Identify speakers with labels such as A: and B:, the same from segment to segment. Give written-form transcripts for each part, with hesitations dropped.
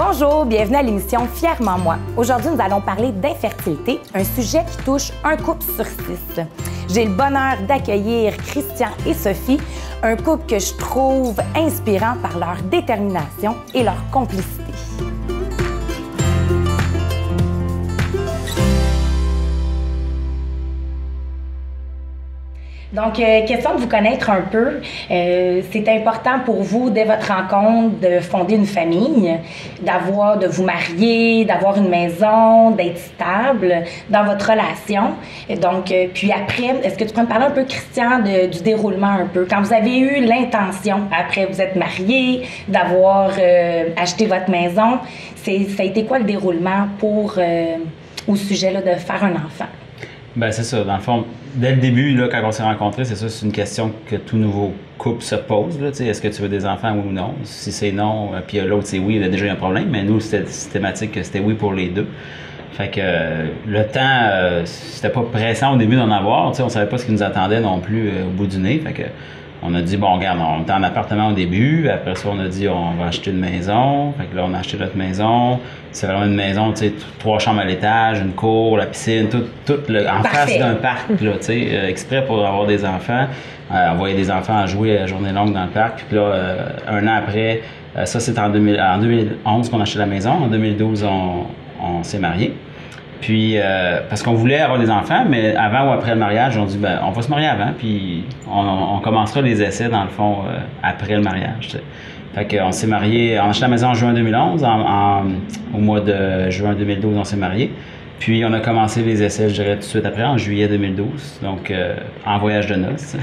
A: Bonjour, bienvenue à l'émission Fièrement moi. Aujourd'hui, nous allons parler d'infertilité, un sujet qui touche un couple sur 6. J'ai le bonheur d'accueillir Christian et Sophie, un couple que je trouve inspirant par leur détermination et leur complicité. Donc, question de vous connaître un peu. C'est important pour vous, dès votre rencontre, de fonder une famille, de vous marier, d'avoir une maison, d'être stable dans votre relation. Donc, puis après, est-ce que tu peux me parler un peu, Christian, du déroulement un peu? Quand vous avez eu l'intention, après vous êtes mariés, d'avoir acheté votre maison, ça a été quoi le déroulement pour, au sujet là, de faire un enfant?
B: Ben c'est ça. Dans le fond, dès le début, là, quand on s'est rencontrés, c'est ça, c'est une question que tout nouveau couple se pose. Là, est-ce que tu veux des enfants, oui ou non? Si c'est non, puis l'autre c'est oui, il y a déjà eu un problème. Mais nous, c'était systématique que c'était oui pour les deux. Fait que le temps, c'était pas pressant au début d'en avoir. On savait pas ce qui nous attendait non plus au bout du nez. Fait que on a dit, bon, regarde, on était en appartement au début. Après ça, on a dit, on va acheter une maison. Fait que là, on a acheté notre maison. C'est vraiment une maison, tu sais, 3 chambres à l'étage, une cour, la piscine, tout en face d'un parc, là, tu sais, exprès pour avoir des enfants. Envoyer des enfants à jouer à journée longue dans le parc. Puis là, un an après, ça, c'était en 2011 qu'on a acheté la maison. En 2012, on s'est mariés. Puis, parce qu'on voulait avoir des enfants, mais avant ou après le mariage, on dit, ben, on va se marier avant, puis on commencera les essais, dans le fond, après le mariage, tu sais. Fait qu'on s'est mariés, on a acheté la maison en juin 2011, au mois de juin 2012, on s'est mariés. Puis, on a commencé les essais, je dirais, tout de suite après, en juillet 2012, donc en voyage de noces.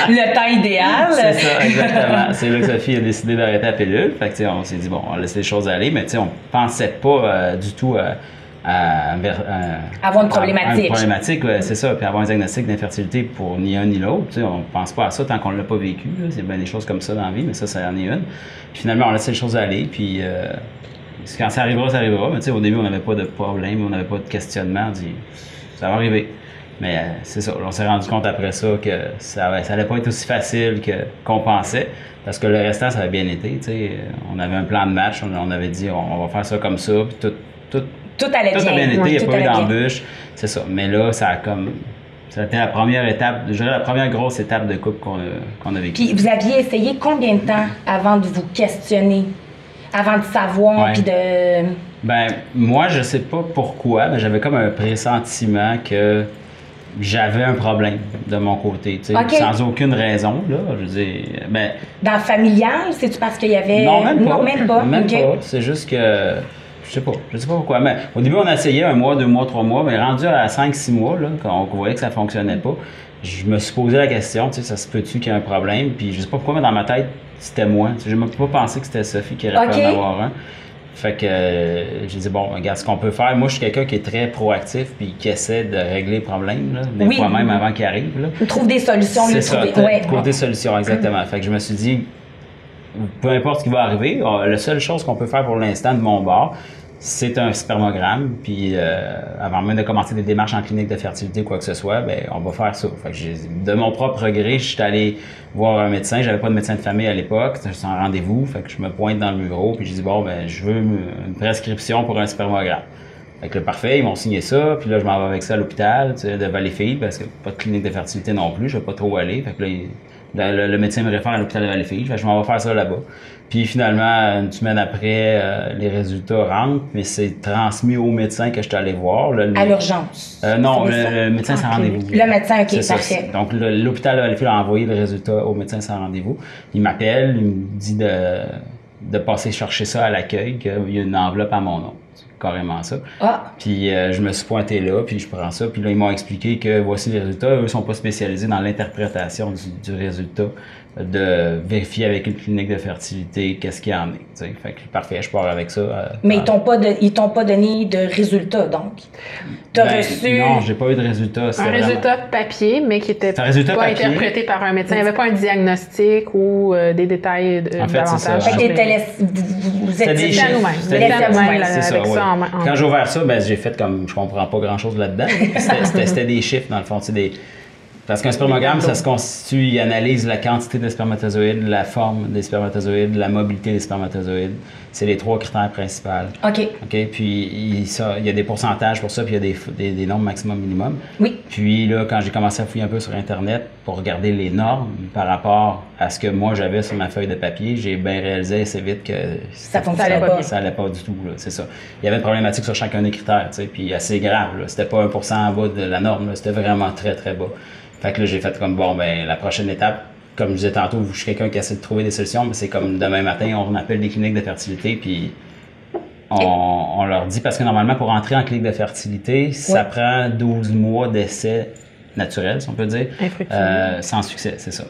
A: Le temps idéal.
B: C'est ça, exactement. C'est là que Sophie a décidé d'arrêter la pilule. Fait que, on s'est dit, bon, on va laisser les choses aller, mais tu sais, on pensait pas du tout
A: avoir une problématique.
B: Une problématique, ouais, c'est ça. Puis avoir un diagnostic d'infertilité pour ni un ni l'autre. Tu sais, on pense pas à ça tant qu'on ne l'a pas vécu. Là. C'est bien des choses comme ça dans la vie, mais ça en est une. Puis finalement, on laisse les choses aller. Puis quand ça arrivera, ça arrivera. Mais tu sais, au début, on n'avait pas de problème, on n'avait pas de questionnement. On dit, ça va arriver. Mais c'est ça. On s'est rendu compte après ça que ça allait pas être aussi facile qu'on pensait. Parce que le restant, ça avait bien été. Tu sais. On avait un plan de match. On avait dit, on va faire ça comme ça. Puis
A: tout allait bien.
B: Tout a bien été, il n'y a pas eu d'embûche. C'est ça. Mais là, ça a été la première étape, je dirais la première grosse étape de couple qu'on a vécue.
A: Puis vous aviez essayé combien de temps avant de vous questionner, avant de savoir, puis de...
B: Ben, moi, je sais pas pourquoi, mais j'avais comme un pressentiment que j'avais un problème de mon côté, tu sais, sans aucune raison, là, je veux dire, ben...
A: Dans le familial, c'est-tu parce qu'il y avait...
B: Non, même pas.
A: Non, même pas.
B: Même pas. C'est juste que... Je sais pas pourquoi. Mais au début, on a essayé 1 mois, 2 mois, 3 mois, mais rendu à 5-6 mois, là, quand on voyait que ça fonctionnait pas, je me suis posé la question, tu sais, ça se peut-tu qu'il y ait un problème? Puis je sais pas pourquoi, mais dans ma tête, c'était moi. Tu sais, je ne pas pensé que c'était Sophie qui aurait pu en avoir un. Fait que j'ai dit, bon, regarde ce qu'on peut faire. Moi, je suis quelqu'un qui est très proactif puis qui essaie de régler les problèmes, là, des fois même avant qu'ils arrivent. Là.
A: On trouve des solutions.
B: C'est ça, trouver des solutions, exactement. Fait que je me suis dit, peu importe ce qui va arriver, la seule chose qu'on peut faire pour l'instant de mon bord, c'est un spermogramme, puis avant même de commencer des démarches en clinique de fertilité ou quoi que ce soit, ben on va faire ça. Fait que de mon propre gré, je suis allé voir un médecin. J'avais pas de médecin de famille à l'époque, c'est un rendez-vous. Fait que je me pointe dans le bureau, puis je dis bon, ben je veux une prescription pour un spermogramme. Fait que parfait, ils m'ont signé ça, puis là je m'en vais avec ça à l'hôpital, tu sais, de Valleyfield, parce que pas de clinique de fertilité non plus, je vais pas trop aller. Fait que là, le médecin me réfère à l'hôpital de Valleyfield, fait que je m'en vais faire ça là-bas. Puis finalement, 1 semaine après, les résultats rentrent, mais c'est transmis au médecin que je suis allé voir.
A: À l'urgence?
B: Non, le médecin sans rendez-vous.
A: Le médecin, OK,
B: c'est
A: parfait.
B: Ça. Donc l'hôpital de Valleyfield a envoyé le résultat au médecin sans rendez-vous. Il m'appelle, il me dit de passer chercher ça à l'accueil, qu'il y a une enveloppe à mon nom. Carrément ça. Puis je me suis pointé là, puis je prends ça, puis là ils m'ont expliqué que voici les résultats. Eux sont pas spécialisés dans l'interprétation du résultat, de vérifier avec une clinique de fertilité qu'est-ce qu'il y en est. T'sais. Fait que parfait, je pars avec ça.
A: Mais ils t'ont pas donné de résultats, donc. T'as reçu...
B: Non, j'ai pas eu de résultat.
C: Un résultat papier, mais qui était pas interprété par un médecin. Il n'y avait pas un diagnostic ou des détails davantage.
A: Fait que vous êtes
B: des
A: chiffres.
B: C'était ça, oui. Quand j'ai ouvert ça, ben, j'ai fait comme je comprends pas grand-chose là-dedans. C'était des chiffres, dans le fond. Parce qu'un spermogramme, ça se constitue, il analyse la quantité de spermatozoïdes, la forme des spermatozoïdes, la mobilité des spermatozoïdes. C'est les 3 critères principaux.
A: OK.
B: Puis il y a des pourcentages pour ça, puis il y a des normes maximum minimum.
A: Oui.
B: Puis là, quand j'ai commencé à fouiller un peu sur Internet pour regarder les normes par rapport à ce que moi j'avais sur ma feuille de papier, j'ai bien réalisé assez vite que
A: ça fonctionnait pas.
B: Ça allait pas du tout, là, c'est ça. Il y avait une problématique sur chacun des critères, tu sais, puis assez grave, là. C'était pas 1% en bas de la norme, là. C'était vraiment très, très bas. Fait que là, j'ai fait comme, bon, ben la prochaine étape, comme je disais tantôt, je suis quelqu'un qui essaie de trouver des solutions, mais c'est comme demain matin, on appelle des cliniques de fertilité, puis on leur dit, parce que normalement, pour entrer en clinique de fertilité, ça prend 12 mois d'essai naturel, si on peut dire, sans succès, c'est ça.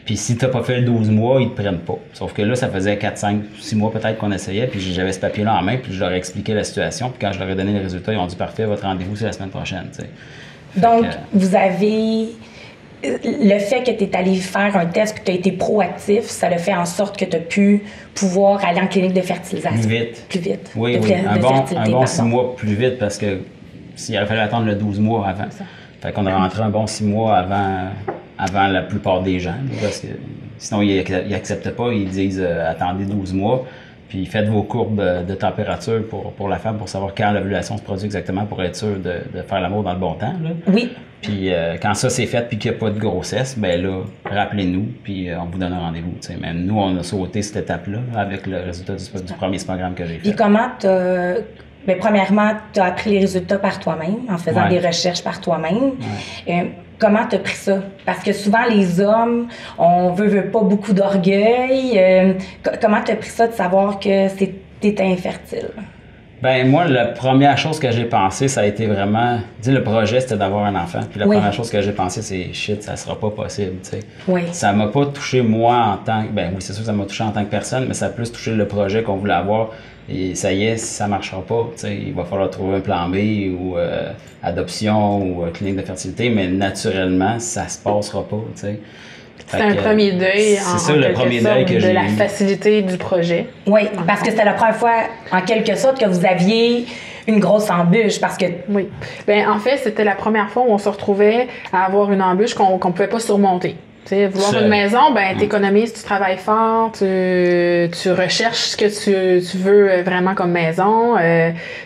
B: Puis si t'as pas fait 12 mois, ils te prennent pas. Sauf que là, ça faisait 4, 5, 6 mois peut-être qu'on essayait, puis j'avais ce papier-là en main, puis je leur ai expliqué la situation, puis quand je leur ai donné les résultats, ils ont dit, parfait, votre rendez-vous, c'est la semaine prochaine, tu sais.
A: Donc, vous avez... Le fait que tu es allé faire un test et que tu as été proactif, ça a fait en sorte que tu as pu pouvoir aller en clinique de fertilisation.
B: Plus vite.
A: Plus vite.
B: Oui, oui. Un bon 6 mois plus vite parce que s'il aurait fallu attendre le 12 mois avant. Fait qu'on a rentré un bon 6 mois avant la plupart des gens. Parce que sinon, ils n'acceptent pas. Ils disent attendez 12 mois. Puis faites vos courbes de température pour la femme pour savoir quand l'ovulation se produit exactement pour être sûr de faire l'amour dans le bon temps. Là.
A: Oui.
B: Puis quand ça c'est fait puis qu'il n'y a pas de grossesse, ben là, rappelez-nous puis on vous donne un rendez-vous. T'sais. Même nous, on a sauté cette étape-là avec le résultat du premier spermogramme que j'ai fait.
A: Puis comment premièrement, tu as appris les résultats par toi-même, en faisant des recherches par toi-même. Comment tu as pris ça? Parce que souvent, les hommes, on veut pas beaucoup d'orgueil. Comment tu as pris ça de savoir que t'étais infertile?
B: Ben moi, la première chose que j'ai pensé, ça a été vraiment... le projet, c'était d'avoir un enfant. Puis la première chose que j'ai pensé, c'est « shit, ça sera pas possible », tu sais.
A: Oui.
B: Ça m'a pas touché moi en tant que... Ben oui, c'est sûr que ça m'a touché en tant que personne, mais ça a plus touché le projet qu'on voulait avoir. Et ça y est, si ça marchera pas, tu sais, il va falloir trouver un plan B ou adoption ou clinique de fertilité, mais naturellement, ça se passera pas, tu sais.
C: C'est un premier deuil,
B: c'est ça, le premier deuil que j'ai eu.
C: De la facilité du projet.
A: Oui, parce que c'était la première fois, en quelque sorte, que vous aviez une grosse embûche, parce que...
C: Oui. Bien, en fait, c'était la première fois où on se retrouvait à avoir une embûche qu'on pouvait pas surmonter. Tu sais, vouloir une maison, ben t'économises, tu travailles fort, tu recherches ce que tu veux vraiment comme maison.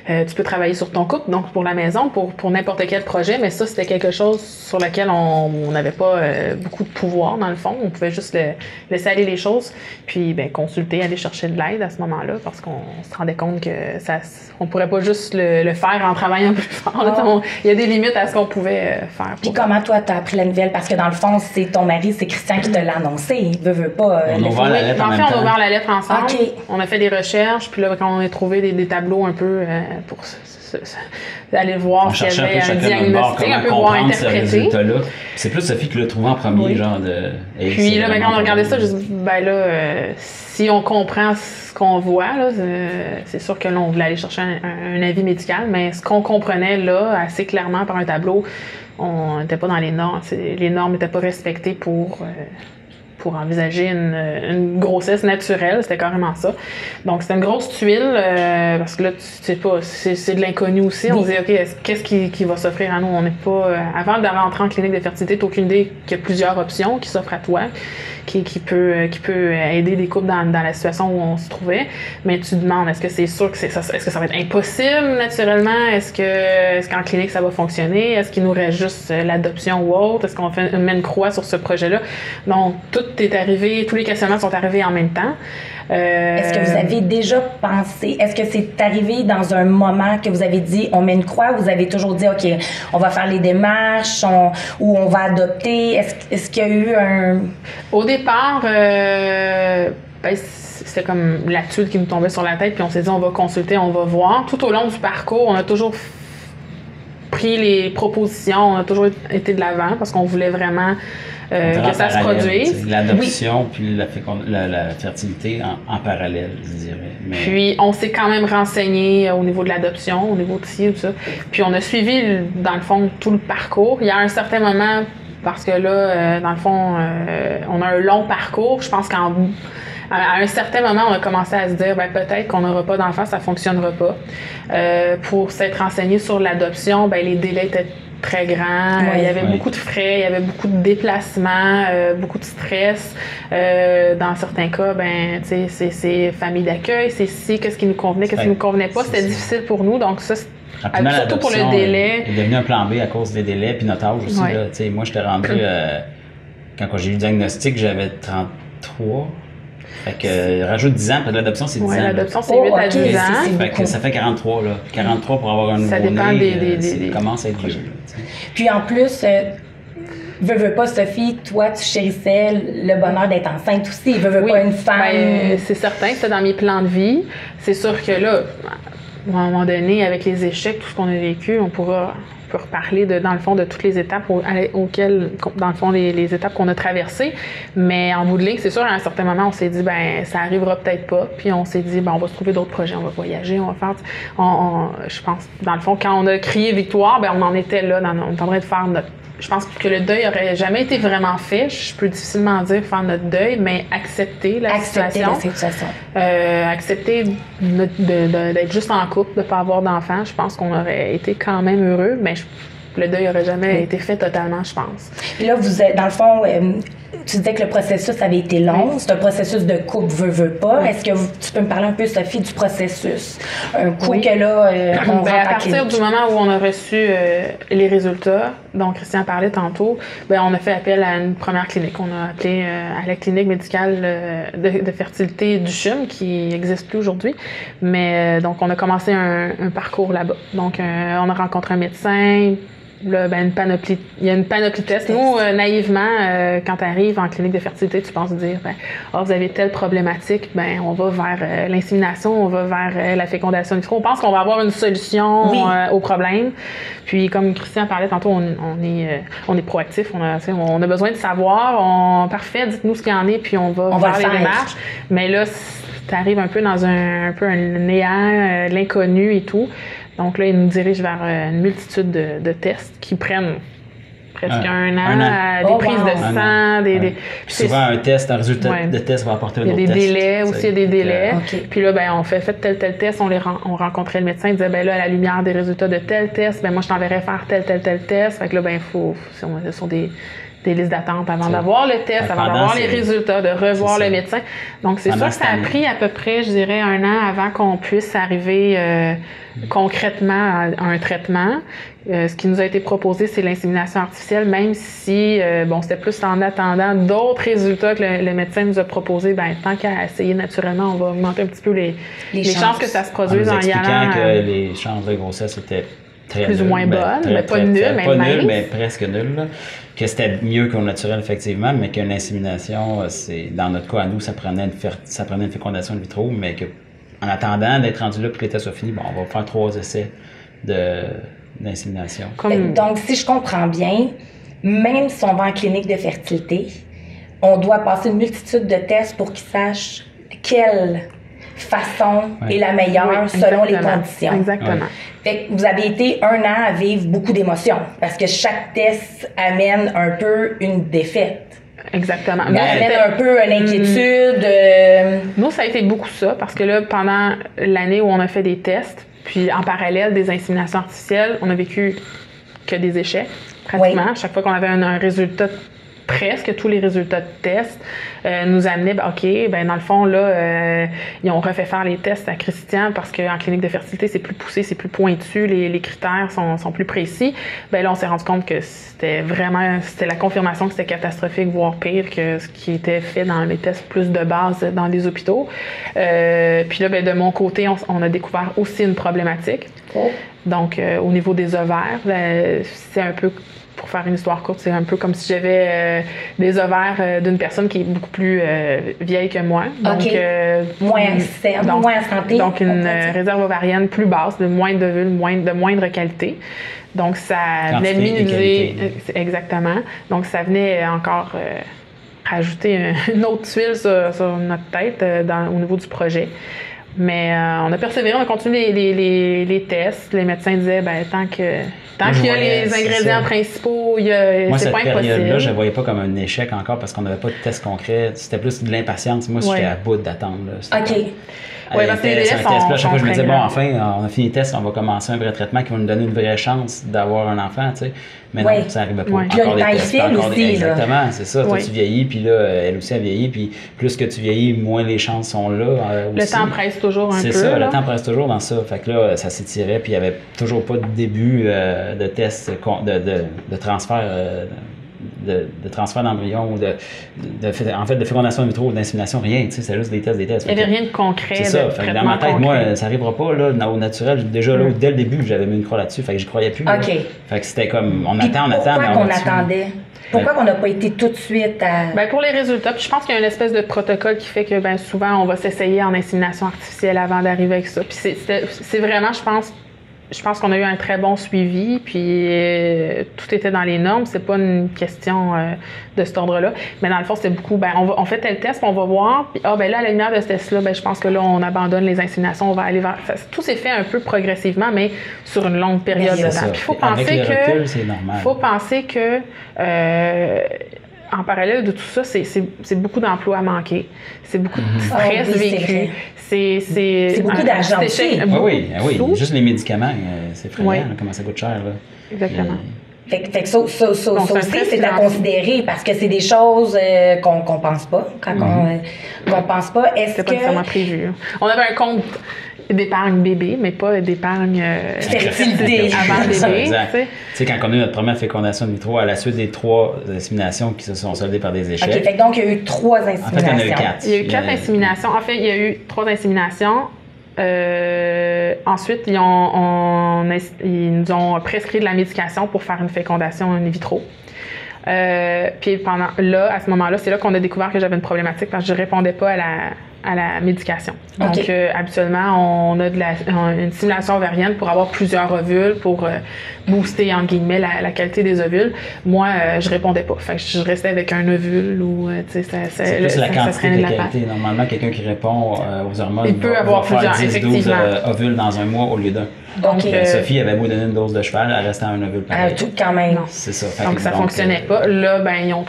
C: Tu peux travailler sur ton couple, donc pour la maison, pour n'importe quel projet, mais ça, c'était quelque chose sur lequel on n'avait pas beaucoup de pouvoir, dans le fond. On pouvait juste laisser aller les choses, puis ben consulter, aller chercher de l'aide à ce moment-là, parce qu'on se rendait compte que on pourrait pas juste le faire en travaillant plus fort. Il y a des limites à ce qu'on pouvait faire.
A: Puis comment toi, t'as appris la nouvelle? Parce que dans le fond, c'est ton mari, c'est Christian qui te l'a annoncé. Il veut pas.
B: On a ouvert la lettre en même temps.
C: On a ouvert la lettre ensemble.
A: Okay.
C: On a fait des recherches, puis là, quand on a trouvé des tableaux un peu pour aller voir s'il y avait un diagnostic, un peu voir interpréter.
B: C'est plus Sophie qui l'a trouvé en premier, genre de...
C: Puis là, quand on a regardé ça, je me suis dit, ben là, si on comprend ce qu'on voit, là, c'est sûr que là, on voulait aller chercher un avis médical, mais ce qu'on comprenait là, assez clairement par un tableau, on n'était pas dans les normes. Les normes n'étaient pas respectées pour envisager une grossesse naturelle. C'était carrément ça. Donc, c'était une grosse tuile, parce que là, tu sais pas, c'est de l'inconnu aussi. On se dit, OK, qu'est-ce qui va s'offrir à nous? On n'est pas... avant de rentrer en clinique de fertilité, tu n'as aucune idée qu'il y a plusieurs options qui s'offrent à toi, qui peut aider des couples dans la situation où on se trouvait. Mais tu te demandes, est-ce que c'est sûr que est-ce que ça va être impossible naturellement? Est-ce qu'en clinique, ça va fonctionner? Est-ce qu'il nous reste juste l'adoption ou autre? Est-ce qu'on met une croix sur ce projet-là? Donc, tout est arrivé, tous les questionnements sont arrivés en même temps.
A: Est-ce que vous avez déjà pensé, est-ce que c'est arrivé dans un moment que vous avez dit on met une croix, vous avez toujours dit OK, on va faire les démarches, ou on va adopter? Est-ce qu'il y a eu un...
C: Au départ, c'était comme la tuile qui nous tombait sur la tête, puis on s'est dit on va consulter, on va voir. Tout au long du parcours, on a toujours pris les propositions, on a toujours été de l'avant parce qu'on voulait vraiment que ça se produise.
B: L'adoption puis la fertilité en parallèle, je dirais. Mais...
C: Puis on s'est quand même renseigné au niveau de l'adoption, au niveau de ci, tout ça. Puis on a suivi, dans le fond, tout le parcours. Il y a un certain moment, parce que là, dans le fond, on a un long parcours. Je pense qu'à un certain moment, on a commencé à se dire, ben peut-être qu'on n'aura pas d'enfants, ça fonctionnera pas. Pour s'être renseigné sur l'adoption, ben les délais étaient très grand. Il y avait beaucoup de frais, il y avait beaucoup de déplacements, beaucoup de stress. Dans certains cas, ben, tu sais, c'est famille d'accueil, c'est qu'est-ce qui nous convenait, qu'est-ce qui nous convenait pas. C'était difficile pour nous, donc ça, surtout pour le délai.
B: Il est devenu un plan B à cause des délais, puis notre âge aussi. Là, moi, j'étais rendu, quand j'ai eu le diagnostic, j'avais 33. Fait que rajoute 10 ans, parce que l'adoption, c'est 10 ans.
C: L'adoption, c'est 8 à 10 ans.
B: Fait que ça fait 43, là. 43 pour avoir un nouveau-né.
C: Ça dépend
B: ça commence à être vieux.
A: Puis en plus, veux pas, Sophie, toi, tu chérissais le bonheur d'être enceinte aussi. Veux pas une femme.
C: Ben, c'est certain que c'était dans mes plans de vie. C'est sûr que là, à un moment donné, avec les échecs, tout ce qu'on a vécu, on peut reparler dans le fond de toutes les étapes auxquelles, dans le fond, les étapes qu'on a traversées. Mais en bout de ligne, c'est sûr, à un certain moment, on s'est dit, ben ça arrivera peut-être pas. Puis on s'est dit, ben on va se trouver d'autres projets, on va voyager, on va faire. Je pense, dans le fond, quand on a crié victoire, ben on en était là, on est en train de faire notre. Je pense que le deuil aurait jamais été vraiment fait. Je peux difficilement dire faire notre deuil, mais accepter la situation. Accepter d'être juste en couple, de ne pas avoir d'enfant. Je pense qu'on aurait été quand même heureux, mais le deuil aurait jamais été fait totalement, je pense.
A: Puis là, vous êtes, dans le fond, tu disais que le processus avait été long. C'est un processus de couple veut pas. Est-ce que tu peux me parler un peu, Sophie, du processus? Un coup que là, on rentre
C: à partir du moment où on a reçu les résultats, dont Christian parlait tantôt, ben on a fait appel à une première clinique. On a appelé à la clinique médicale de fertilité du CHUM, qui n'existe plus aujourd'hui. Mais donc, on a commencé un parcours là-bas. Donc, on a rencontré un médecin. Là, ben, il y a une panoplie de tests. Nous, naïvement, quand tu arrives en clinique de fertilité, tu penses dire, ben, vous avez telle problématique, ben, on va vers l'insémination, on va vers la fécondation in vitro. On pense qu'on va avoir une solution au problème. Puis, comme Christian parlait tantôt, on est proactif, on a besoin de savoir. Parfait, dites-nous ce qu'il y en est, puis on va faire les démarches. Mais là, tu arrives un peu dans un néant, l'inconnu et tout. Donc là, ils nous dirigent vers une multitude de tests qui prennent presque un an. Des prises de sang.
B: Souvent, un résultat de test va apporter un autre test.
C: Il y a des délais aussi, il y a des délais. Puis là, ben, on fait tel test, on rencontrait le médecin, il disait, ben là, à la lumière des résultats de tel test, ben moi, je t'enverrai faire tel test. Fait que là, ben, ce sont des listes d'attente avant d'avoir le test, avant d'avoir les résultats, de revoir le médecin. Donc, c'est sûr que ça a pris à peu près, je dirais, un an avant qu'on puisse arriver concrètement à un traitement. Ce qui nous a été proposé, c'est l'insémination artificielle, même si, c'était plus en attendant d'autres résultats que le médecin nous a proposé. Ben, tant qu'à essayer naturellement, on va augmenter un petit peu les chances que ça se produise en y allant.
B: Que les chances de grossesse étaient
C: plus ou moins bonnes, mais pas nulles, mais
B: nulles, mais presque nulles. Que c'était mieux qu'au naturel, effectivement, mais qu'une insémination, dans notre cas, à nous, ça prenait une fécondation in vitro, mais en attendant d'être rendu là pour que les tests soient finis, on va faire 3 essais d'insémination.
A: Donc, si je comprends bien, même si on va en clinique de fertilité, on doit passer une multitude de tests pour qu'ils sachent quelle façon est la meilleure selon les conditions.
C: Exactement.
A: Fait que vous avez été 1 an à vivre beaucoup d'émotions parce que chaque test amène un peu une défaite.
C: Exactement.
A: Amène un peu une inquiétude.
C: Nous, ça a été beaucoup ça parce que là, pendant l'année où on a fait des tests, puis en parallèle des inséminations artificielles, on a vécu que des échecs, pratiquement. Chaque fois qu'on avait un résultat, presque tous les résultats de tests nous amenaient, dans le fond, là, ils ont refait faire les tests à Christian parce qu'en clinique de fertilité, c'est plus poussé, c'est plus pointu, les critères sont plus précis. Ben là, on s'est rendu compte que c'était la confirmation que c'était catastrophique, voire pire que ce qui était fait dans les tests plus de base dans les hôpitaux. Puis là, ben, de mon côté, on a découvert aussi une problématique. Donc, au niveau des ovaires, c'est un peu... Pour faire une histoire courte, c'est un peu comme si j'avais des ovaires d'une personne qui est beaucoup plus vieille que moi. Donc,
A: moins saine, moins en santé.
C: Donc, une réserve ovarienne plus basse, de moindre ovules, de moindre qualité. Donc, ça venait minimiser... Exactement. Donc, ça venait encore rajouter une autre tuile sur notre tête au niveau du projet. Mais on a persévéré, on a continué les tests. Les médecins disaient, tant qu'il y a les ingrédients principaux, c'est pas impossible. Moi, cette période-là,
B: je ne voyais pas comme un échec encore parce qu'on n'avait pas de test concret. C'était plus de l'impatience. Moi, j'étais à bout d'attendre.
A: OK.
C: Oui, parce que les délais sont
B: à chaque fois, je me disais, enfin, on a fini les tests, on va commencer un vrai traitement qui va nous donner une vraie chance d'avoir un enfant, tu sais. Mais non, ça n'arrivait pas.
A: Puis
B: encore
A: des tests,
B: exactement, c'est ça. Toi, tu vieillis, puis là, elle aussi a vieilli, puis plus que tu vieillis, moins les chances sont là.
C: Le temps presse toujours un peu.
B: C'est ça, le temps presse toujours dans ça. Fait que là, ça s'étirait, puis il n'y avait toujours pas de début de test, de transfert. De transfert d'embryon ou de fécondation in vitro ou d'insémination, rien, tu sais, c'est juste des tests.
C: Il n'y avait rien de concret.
B: C'est ça. Fait que dans ma tête, moi, ça n'arrivera pas, là, au naturel. Déjà, là, dès le début, j'avais mis une croix là-dessus, fait que j'y croyais plus.
A: OK.
B: Fait que c'était comme, on attend.
A: Pourquoi qu'on attendait? Pourquoi qu'on n'a pas été tout de suite à...
C: pour les résultats. Puis je pense qu'il y a une espèce de protocole qui fait que souvent, on va s'essayer en insémination artificielle avant d'arriver avec ça. Puis c'est vraiment, je pense qu'on a eu un très bon suivi, puis tout était dans les normes. C'est pas une question de cet ordre-là. Mais dans le fond, c'était beaucoup, on fait tel test, puis on va voir. Puis, là, à la lumière de ce test-là, je pense que là, on abandonne les inséminations, on va aller vers... tout s'est fait un peu progressivement, mais sur une longue période de temps. Puis il faut penser que en parallèle de tout ça, c'est beaucoup d'emplois manqués. C'est beaucoup de stress vécu.
A: C'est beaucoup d'argent aussi.
B: Oui. Juste les médicaments, c'est effrayant, comment ça coûte cher. Là.
C: Exactement.
A: Fait que ça aussi, c'est à considérer parce que c'est des choses qu'on pense pas. Qu'on pense pas.
C: C'était pas nécessairement prévu. On avait un compte d'épargne bébé, mais pas d'épargne
A: fertilité
C: avant bébé.
B: Tu sais, quand on a eu notre première fécondation in vitro, à la suite des 3 inséminations qui se sont soldées par des échecs.
A: OK, fait donc il y a eu 3 inséminations.
B: En fait, il y en a eu 4.
C: Il y a eu 4 inséminations. En fait, il y a eu 3 inséminations. Ensuite, ils nous ont prescrit de la médication pour faire une fécondation in vitro. Puis à ce moment-là, c'est là qu'on a découvert que j'avais une problématique parce que je répondais pas à la médication. Donc, habituellement, on a une stimulation ovarienne pour avoir plusieurs ovules, pour booster, entre guillemets, la qualité des ovules. Moi, je répondais pas. Fait que je restais avec un ovule ou, tu sais,
B: c'est plus la quantité que la qualité. Normalement, quelqu'un qui répond aux hormones va faire 10-12 ovules dans un mois au lieu d'un. Donc, Sophie avait beau donner une dose de cheval, elle restait à un ovule pareil.
A: Tout quand même.
B: C'est ça.
C: Donc, ça fonctionnait pas. Là, ils ont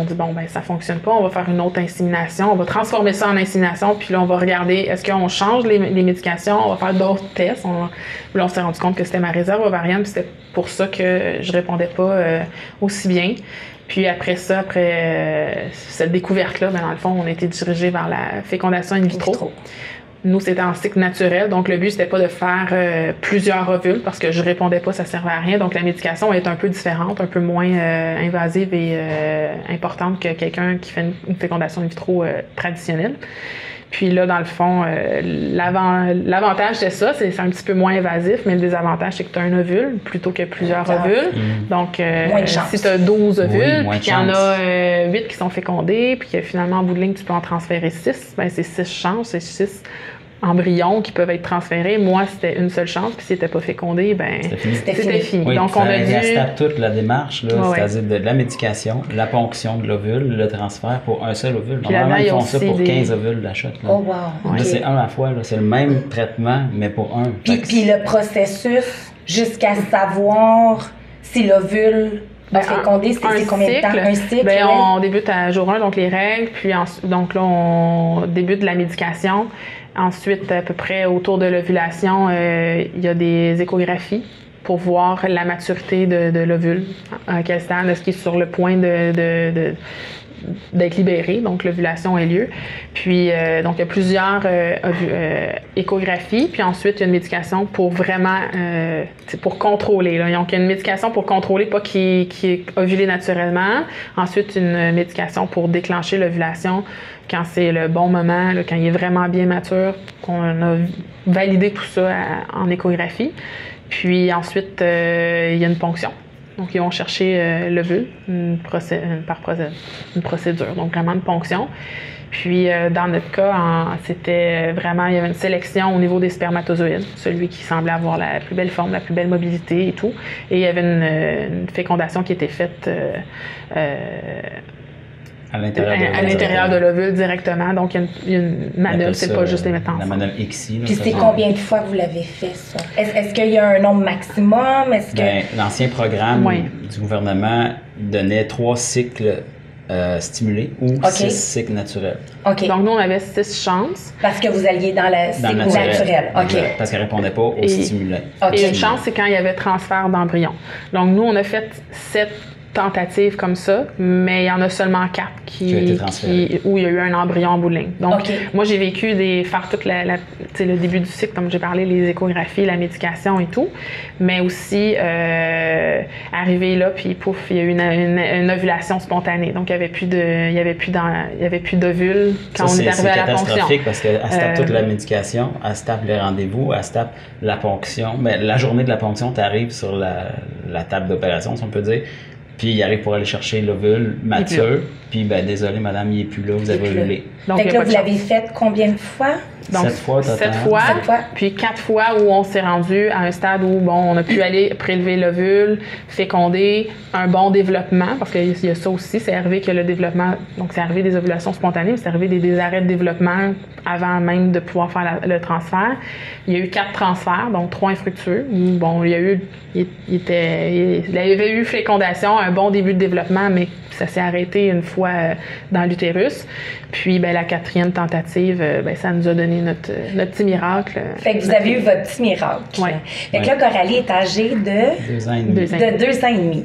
C: dit, ça fonctionne pas, on va faire une autre insémination, on va transformer ça en insémination, puis là, on va regarder, est-ce qu'on change les médications, on va faire d'autres tests. Là, on s'est rendu compte que c'était ma réserve ovarienne, puis c'était pour ça que je répondais pas aussi bien. Puis après ça, cette découverte-là, dans le fond, on a été dirigé vers la fécondation in vitro. Nous, c'était en cycle naturel, donc le but, c'était pas de faire plusieurs ovules parce que je répondais pas, ça servait à rien. Donc la médication est un peu différente, un peu moins invasive et importante que quelqu'un qui fait une fécondation in vitro traditionnelle. Puis là, dans le fond, l'avantage de ça, c'est un petit peu moins invasif, mais le désavantage, c'est que tu as un ovule plutôt que plusieurs ovules. Donc, si tu as 12 ovules, puis qu'il y en a 8 qui sont fécondés, puis que finalement, en bout de ligne, tu peux en transférer 6, c'est 6 chances, c'est 6 embryons qui peuvent être transférés. Moi, c'était une seule chance, puis s'ils n'étaient pas fécondés, c'était fini.
B: Oui,
C: donc, on a dû...
B: toute la démarche, là, c'est-à-dire de la médication, la ponction de l'ovule, le transfert pour un seul ovule. Normalement, ils font ça pour 15 ovules d'achat.
A: Oh wow!
B: Là, c'est un à la fois. Là. C'est le même traitement, mais pour un.
A: Puis le processus, jusqu'à savoir si l'ovule fécondé, c'est combien de temps? Un cycle?
C: On débute à jour 1, donc les règles, puis donc là, on débute de la médication. Ensuite, à peu près autour de l'ovulation, il y a des échographies pour voir la maturité de l'ovule, à quel stade, est-ce qu'il est sur le point d'être libéré, donc l'ovulation a lieu. Puis, donc, il y a plusieurs échographies, puis ensuite, il y a une médication pour vraiment, pour contrôler. Là. Donc, il y a une médication pour contrôler, pas qui est ovulé naturellement. Ensuite, une médication pour déclencher l'ovulation quand c'est le bon moment, là, quand il est vraiment bien mature, qu'on a validé tout ça en échographie. Puis ensuite, il y a une ponction. Donc, ils vont chercher l'ovule par procédure. Donc, vraiment une ponction. Puis, dans notre cas, c'était vraiment, il y avait une sélection au niveau des spermatozoïdes, celui qui semblait avoir la plus belle forme, la plus belle mobilité et tout. Et il y avait une fécondation qui était faite
B: À l'intérieur
C: de l'ovule directement. Donc, il y a une manœuvre, c'est pas juste les mettre ensemble.
B: La manœuvre ICSI.
A: Puis c'est combien de fois vous l'avez fait, ça? Est-ce qu'il y a un nombre maximum?
B: L'ancien programme du gouvernement donnait 3 cycles stimulés ou 6 cycles naturels.
C: Donc, nous, on avait 6 chances.
A: Parce que vous alliez dans le cycle naturel.
B: Parce qu'elle ne répondait pas aux stimulants.
C: Et une chance, c'est quand il y avait transfert d'embryon. Donc, nous, on a fait 7 tentatives comme ça, mais il y en a seulement 4 où il y a eu un embryon en bout de ligne. Donc, moi, j'ai vécu faire toute le début du cycle, comme j'ai parlé, les échographies, la médication et tout, mais aussi arriver là, puis pouf, il y a eu une ovulation spontanée. Donc, il n'y avait plus d'ovule quand on est arrivé à la ponction. C'est
B: catastrophique parce qu'elle se tape toute la médication, elle se tape les rendez-vous, elle se tape la ponction. Mais la journée de la ponction, tu arrives sur la table d'opération, si on peut dire. Puis il arrive pour aller chercher l'ovule mature. Puis désolé madame, il n'est plus là, vous avez ovulé.
A: Donc là, vous l'avez fait combien de fois?
C: Donc, 7 fois, 7 fois, puis 4 fois où on s'est rendu à un stade où on a pu aller prélever l'ovule, féconder, un bon développement, parce qu'il y a ça aussi, c'est arrivé que le développement, donc c'est arrivé des ovulations spontanées, mais c'est arrivé des arrêts de développement avant même de pouvoir faire le transfert. Il y a eu 4 transferts, donc 3 infructueux. Bon, il avait eu fécondation, un bon début de développement, mais ça s'est arrêté une fois dans l'utérus. Puis la 4e tentative, ça nous a donné notre petit miracle.
A: Fait que vous avez eu votre petit miracle.
C: Oui.
A: Fait que là, Coralie est âgée de
B: 2 ans et demi.
A: De 2 ans et demi.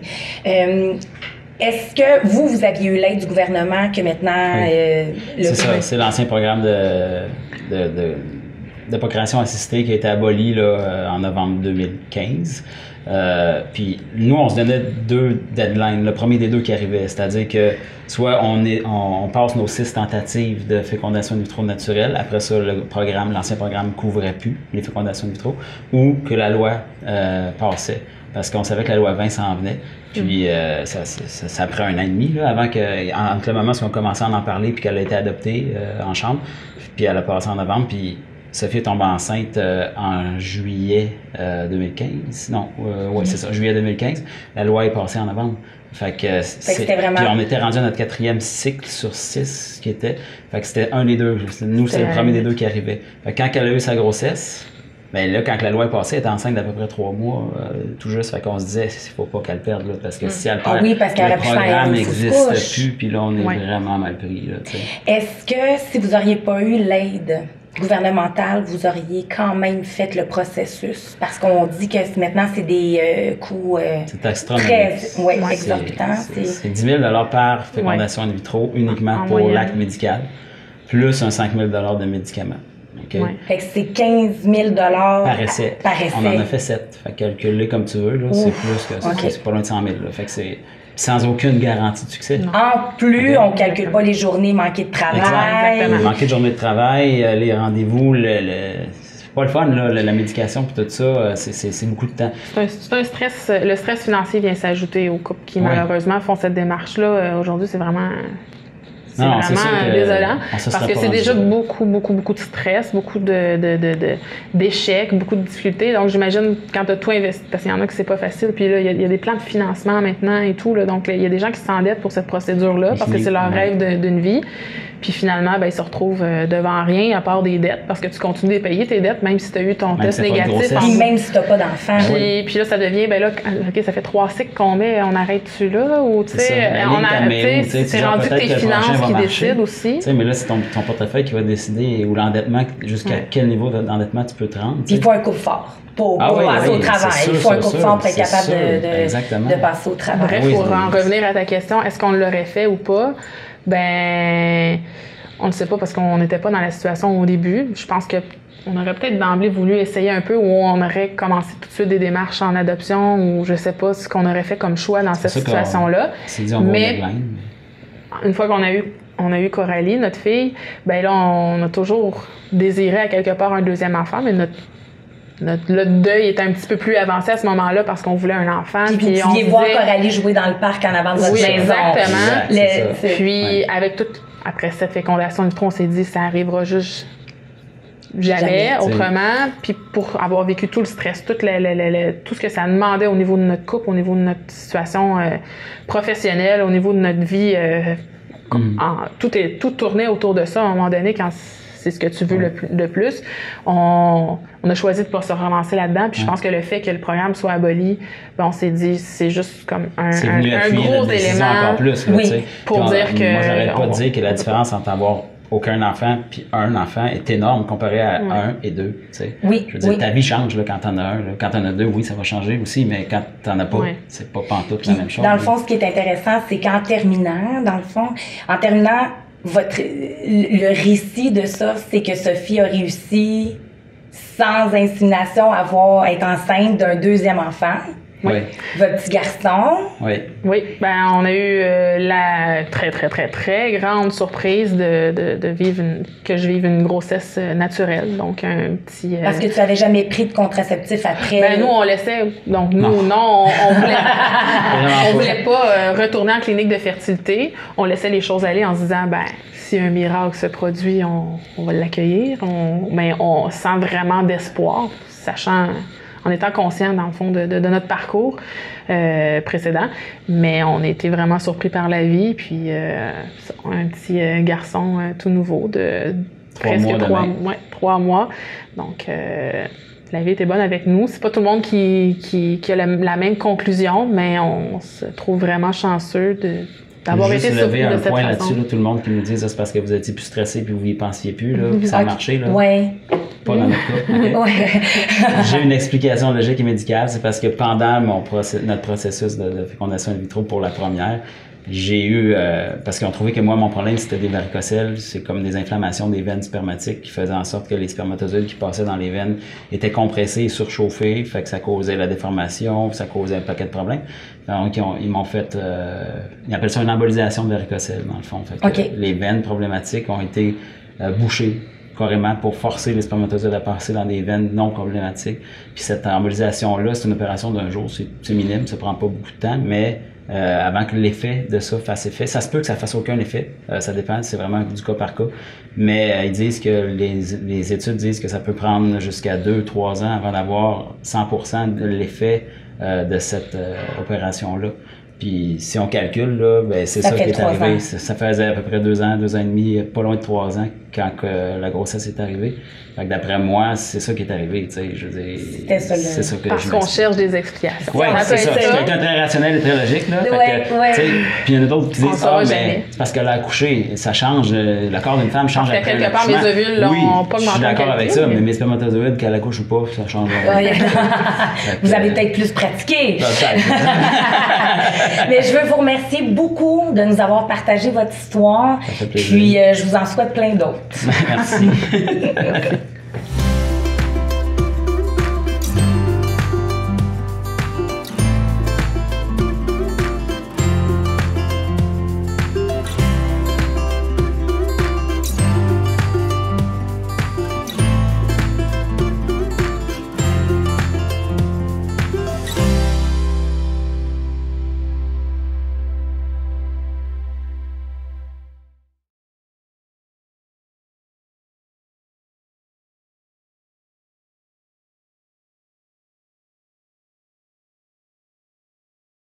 A: Est-ce que vous aviez eu l'aide du gouvernement que maintenant...
B: c'est ça, c'est l'ancien programme de procréation assistée qui a été aboli là, en novembre 2015. Puis nous, on se donnait 2 deadlines. Le premier des 2 qui arrivait, c'est-à-dire que soit on passe nos 6 tentatives de fécondation in vitro naturelle, après ça, l'ancien programme ne couvrait plus les fécondations in vitro, ou que la loi passait. Parce qu'on savait que la loi 20 s'en venait. Puis ça prend 1 an et demi là, avant entre le moment où on commençait à en parler puis qu'elle a été adoptée en chambre, puis elle a passé en novembre, puis Sophie est tombée enceinte en juillet 2015. Non, c'est ça, juillet 2015. La loi est passée en novembre. Fait que
A: c'était vraiment...
B: Puis on était rendu à notre 4e cycle sur 6 qui était. Fait que c'était un des 2. Nous, c'est le premier des 2 qui arrivait. Fait que quand elle a eu sa grossesse, là, quand la loi est passée, elle était enceinte d'à peu près 3 mois, tout juste. Fait qu'on se disait, il faut pas qu'elle perde, là, parce que si elle perd,
A: le
B: programme n'existe plus, puis là, on est vraiment mal pris. Là,
A: est-ce que si vous n'auriez pas eu l'aide gouvernementale, vous auriez quand même fait le processus? Parce qu'on dit que maintenant, c'est des coûts
B: c'est astronomique.
A: Très exorbitants.
B: C'est 10 000 $ par fécondation in vitro uniquement pour l'acte médical, plus un 5 000 $ de médicaments. Okay.
A: Fait que c'est 15 000 $ par essai.
B: On en a fait 7. Fait que calculer comme tu veux, là, c'est plus que ça. C'est pas loin de 100 000. Là. Fait que c'est sans aucune garantie de succès.
A: Non. En plus, on ne calcule pas les journées manquées de travail.
B: Exactement. Manquer de journée de travail, les rendez-vous, c'est pas le fun, là, la médication puis tout ça, c'est beaucoup de temps.
C: C'est un stress. Le stress financier vient s'ajouter aux couples qui, malheureusement, font cette démarche-là. Aujourd'hui, c'est vraiment... C'est vraiment désolant parce que c'est déjà beaucoup de stress, beaucoup d'échecs, beaucoup de difficultés. Donc, j'imagine quand tu as tout investi, parce qu'il y en a que c'est pas facile, puis là, il y a des plans de financement maintenant et tout. Là, donc, il y a des gens qui s'endettent pour cette procédure-là parce que c'est leur rêve d'une vie. Puis finalement, ils se retrouvent devant rien à part des dettes parce que tu continues de payer tes dettes même si tu as eu ton test négatif.
A: Puis même si tu n'as pas d'enfant.
C: Puis là, ça devient, OK, ça fait 3 cycles qu'on met, on arrête-tu là? Ou tu sais, c'est rendu que tes finances qui décident aussi.
B: Mais là, c'est ton portefeuille qui va décider ou l'endettement, jusqu'à quel niveau d'endettement tu peux te rendre.
A: Il faut un couple fort. Pour passer au travail. Il faut un couple fort pour être capable de passer au travail.
C: Bref, pour en revenir à ta question, est-ce qu'on l'aurait fait ou pas? On ne sait pas parce qu'on n'était pas dans la situation au début. Je pense qu'on aurait peut-être d'emblée voulu essayer un peu où on aurait commencé tout de suite des démarches en adoption ou je sais pas ce qu'on aurait fait comme choix dans cette situation-là. Mais une fois qu'on a eu Coralie, notre fille, là, on a toujours désiré à quelque part un 2e enfant, mais le deuil était un petit peu plus avancé à ce moment-là parce qu'on voulait un enfant.
A: Puis vous pouviez voir Coralie jouer dans le parc en avant de votre maison.
C: Exactement. Puis après cette fécondation in vitro, on s'est dit ça arrivera juste jamais autrement. Puis pour avoir vécu tout le stress, tout ce que ça demandait au niveau de notre couple, au niveau de notre situation professionnelle, au niveau de notre vie tout tournait autour de ça à un moment donné quand c'est ce que tu veux le plus. On a choisi de ne pas se relancer là-dedans. Puis je pense que le fait que le programme soit aboli, on s'est dit c'est juste comme un gros élément
B: encore plus, là,
C: pour dire que...
B: Moi, j'arrête pas de dire que la différence entre avoir aucun enfant puis un enfant est énorme comparé à 1 et 2.
A: Oui,
B: je veux dire, ta vie change là, quand t'en as un. Là. Quand t'en as 2, oui, ça va changer aussi, mais quand t'en as pas, c'est pas pantoute la même chose.
A: Dans le fond, ce qui est intéressant, c'est qu'en terminant, le récit de ça, c'est que Sophie a réussi, sans insémination, à être enceinte d'un deuxième enfant.
B: Oui.
A: Votre petit garçon.
B: Oui.
C: Oui, on a eu la très, très, très, très grande surprise que je vive une grossesse naturelle. Donc, un petit...
A: Parce que tu n'avais jamais pris de contraceptif après.
C: Nous, on laissait... Donc, nous, non, on voulait pas retourner en clinique de fertilité. On laissait les choses aller en se disant, si un miracle se produit, on va l'accueillir. Mais on sent vraiment d'espoir, sachant... En étant conscient, dans le fond, de notre parcours précédent. Mais on a été vraiment surpris par la vie. Puis, un petit garçon tout nouveau de presque 3 mois. Donc, la vie était bonne avec nous. C'est pas tout le monde qui a la même conclusion, mais on se trouve vraiment chanceux d'avoir été surpris de cette façon.
B: Un point là-dessus, tout le monde qui nous dit ça, c'est parce que vous étiez plus stressé puis vous y pensiez plus, là, puis ça a marché. Là.
A: Oui.
B: Pas dans notre cas. Okay. J'ai une explication logique et médicale. C'est parce que pendant notre processus de fécondation in vitro pour la première, j'ai eu... parce qu'on trouvait que moi, mon problème, c'était des varicocèles. C'est comme des inflammations des veines spermatiques qui faisaient en sorte que les spermatozoïdes qui passaient dans les veines étaient compressés et surchauffés. Fait que ça causait la déformation, ça causait un paquet de problèmes. Donc, ils m'ont fait... ils appellent ça une embolisation de varicocèles, dans le fond. Fait que les veines problématiques ont été bouchées carrément pour forcer les spermatozoïdes à passer dans des veines non problématiques. Puis cette embolisation-là, c'est une opération d'un jour, c'est minime, ça prend pas beaucoup de temps, mais avant que l'effet de ça fasse effet, ça se peut que ça fasse aucun effet, ça dépend, c'est vraiment du cas par cas, mais ils disent que les études disent que ça peut prendre jusqu'à 2-3 ans avant d'avoir 100% de l'effet de cette opération-là. Puis si on calcule, là, c'est ça qui est arrivé. Ça faisait à peu près 2 ans, 2 ans et demi, pas loin de 3 ans quand la grossesse est arrivée. Fait que d'après moi, c'est ça qui est arrivé, tu sais, je veux dire. C'est ça que
C: parce qu'on cherche des explications.
B: Oui, c'est ça. Je suis quelqu'un de très rationnel et très logique, là. Puis il y en a d'autres qui disent, c'est parce qu'elle a accouché, ça change, le corps d'une femme change après
C: quelque part, mes ovules n'ont pas augmenté.
B: Je suis d'accord avec ça, mais mes spermatozoïdes, qu'elle accouche ou pas, ça change.
A: Vous avez peut-être plus pratiqué. Mais je veux vous remercier beaucoup de nous avoir partagé votre histoire.
B: Ça fait plaisir.
A: Puis je vous en souhaite plein d'autres.
B: Merci.